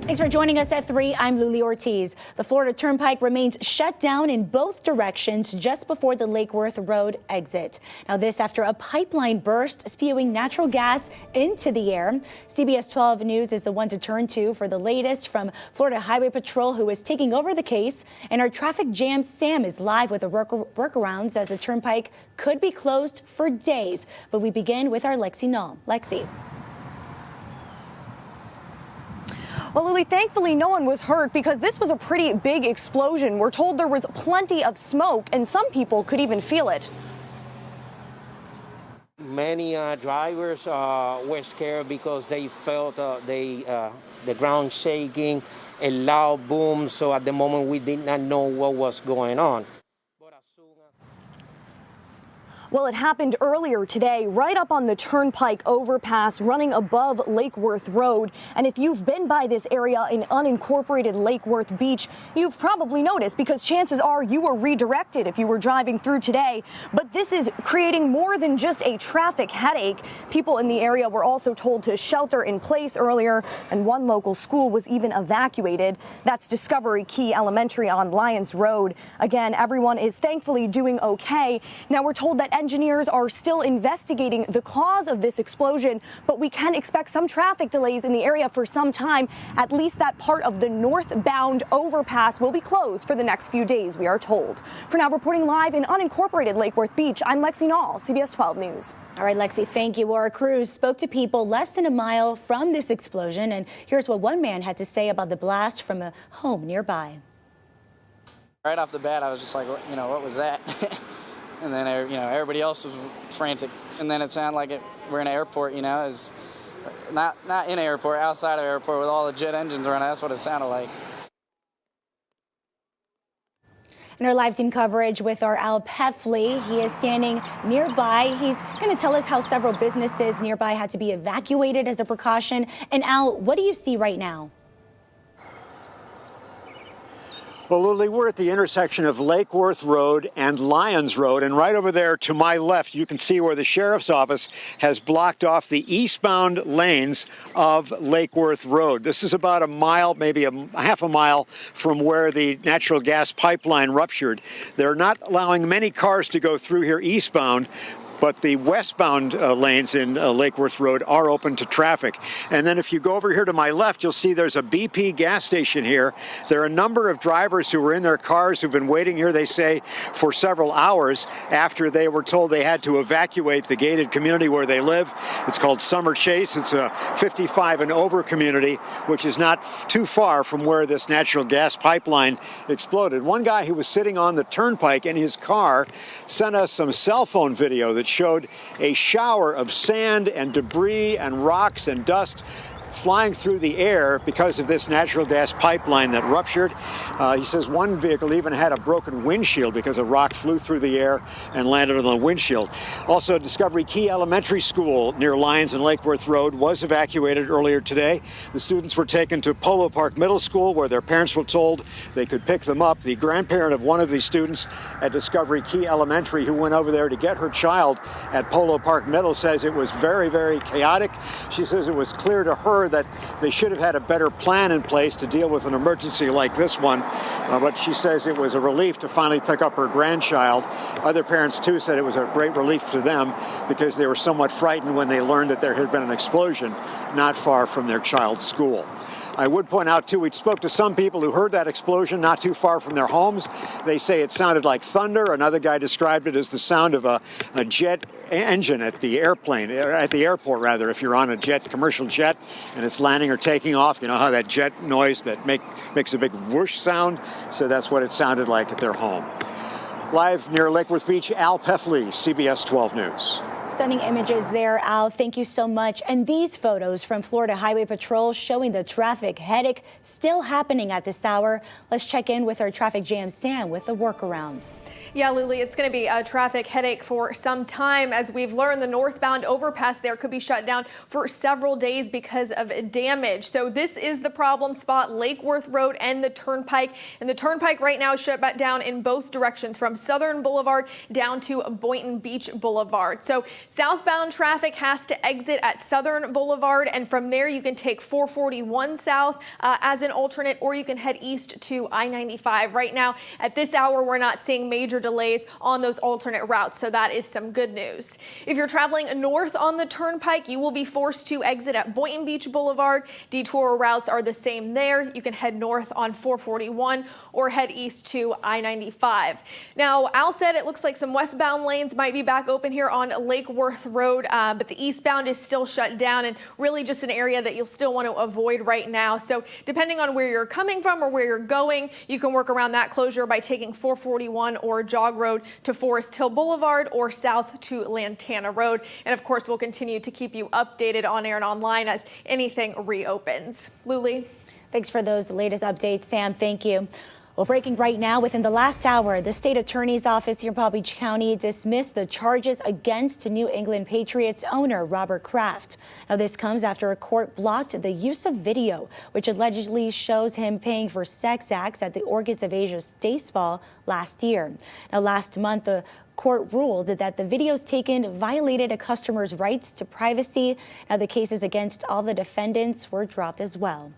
Thanks for joining us at 3. I'm Luli Ortiz. The Florida Turnpike remains shut down in both directions just before the Lake Worth Road exit. Now this after a pipeline burst spewing natural gas into the air. CBS12 News is the one to turn to for the latest from Florida Highway Patrol, who is taking over the case. And our traffic jam Sam is live with the workarounds as the Turnpike could be closed for days. But we begin with our Lexi Null. Lexi. Well, Lily, thankfully no one was hurt because this was a pretty big explosion. We're told there was plenty of smoke and some people could even feel it. Many drivers were scared because they felt the ground shaking, a loud boom. So at the moment we did not know what was going on. Well, it happened earlier today, right up on the Turnpike overpass running above Lake Worth Road. And if you've been by this area in unincorporated Lake Worth Beach, you've probably noticed because chances are you were redirected if you were driving through today. But this is creating more than just a traffic headache. People in the area were also told to shelter in place earlier, and one local school was even evacuated. That's Discovery Key Elementary on Lyons Road. Again, everyone is thankfully doing okay. Now we're told that engineers are still investigating the cause of this explosion, but we can expect some traffic delays in the area for some time. At least that part of the northbound overpass will be closed for the next few days, we are told. For now, reporting live in unincorporated Lake Worth Beach, I'm Lexi Null, CBS 12 News. All right, Lexi, thank you. Our crews spoke to people less than a mile from this explosion, and here's what one man had to say about the blast from a home nearby. Right off the bat, I was just like, what was that? And then, everybody else was frantic. And then it sounded like we're in an airport, is not in an airport, outside of an airport with all the jet engines running. That's what it sounded like. In our live team coverage with our Al Peffley, he is standing nearby. He's going to tell us how several businesses nearby had to be evacuated as a precaution. And Al, what do you see right now? Well, Lily, we're at the intersection of Lake Worth Road and Lyons Road, and right over there to my left, you can see where the sheriff's office has blocked off the eastbound lanes of Lake Worth Road. This is about a mile, maybe a half a mile from where the natural gas pipeline ruptured. They're not allowing many cars to go through here eastbound, but the westbound lanes in Lake Worth Road are open to traffic. And then if you go over here to my left, you'll see there's a BP gas station here. There are a number of drivers who were in their cars who've been waiting here, they say, for several hours after they were told they had to evacuate the gated community where they live. It's called Summer Chase. It's a 55 and over community, which is not too far from where this natural gas pipeline exploded. One guy who was sitting on the turnpike in his car sent us some cell phone video that showed a shower of sand and debris and rocks and dust flying through the air because of this natural gas pipeline that ruptured. He says one vehicle even had a broken windshield because a rock flew through the air and landed on the windshield. Also, Discovery Key Elementary School near Lyons and Lake Worth Road was evacuated earlier today. The students were taken to Polo Park Middle School, where their parents were told they could pick them up. The grandparent of one of these students at Discovery Key Elementary who went over there to get her child at Polo Park Middle says it was very, very chaotic. She says it was clear to her that they should have had a better plan in place to deal with an emergency like this one. But she says it was a relief to finally pick up her grandchild. Other parents, too, said it was a great relief to them because they were somewhat frightened when they learned that there had been an explosion not far from their child's school. I would point out, too, we spoke to some people who heard that explosion not too far from their homes. They say it sounded like thunder. Another guy described it as the sound of a jet engine at the airport, rather, if you're on a commercial jet, and it's landing or taking off. You know how that jet noise that makes a big whoosh sound? So that's what it sounded like at their home. Live near Lake Worth Beach, Al Peffley, CBS 12 News. Stunning images there, Al. Thank you so much. And these photos from Florida Highway Patrol showing the traffic headache still happening at this hour. Let's check in with our traffic jam Sam with the workarounds. Yeah, Luli, it's going to be a traffic headache for some time. As we've learned, the northbound overpass there could be shut down for several days because of damage. So this is the problem spot, Lake Worth Road and the Turnpike. And the Turnpike right now is shut down in both directions from Southern Boulevard down to Boynton Beach Boulevard. So southbound traffic has to exit at Southern Boulevard, and from there you can take 441 south as an alternate, or you can head east to I-95. Right now, at this hour, we're not seeing major delays on those alternate routes, so that is some good news. If you're traveling north on the Turnpike, you will be forced to exit at Boynton Beach Boulevard. Detour routes are the same there. You can head north on 441 or head east to I-95. Now, Al said it looks like some westbound lanes might be back open here on Lake Worth Road, but the eastbound is still shut down, and really just an area that you'll still want to avoid right now. So depending on where you're coming from or where you're going, you can work around that closure by taking 441 or Jog Road to Forest Hill Boulevard or south to Lantana Road. And of course, we'll continue to keep you updated on air and online as anything reopens. Luli. Thanks for those latest updates, Sam. Thank you. Well, breaking right now, within the last hour, the state attorney's office here in Palm Beach County dismissed the charges against New England Patriots owner Robert Kraft. Now, this comes after a court blocked the use of video, which allegedly shows him paying for sex acts at the Orchids of Asia State Spa last year. Now, last month, the court ruled that the videos taken violated a customer's rights to privacy. Now, the cases against all the defendants were dropped as well.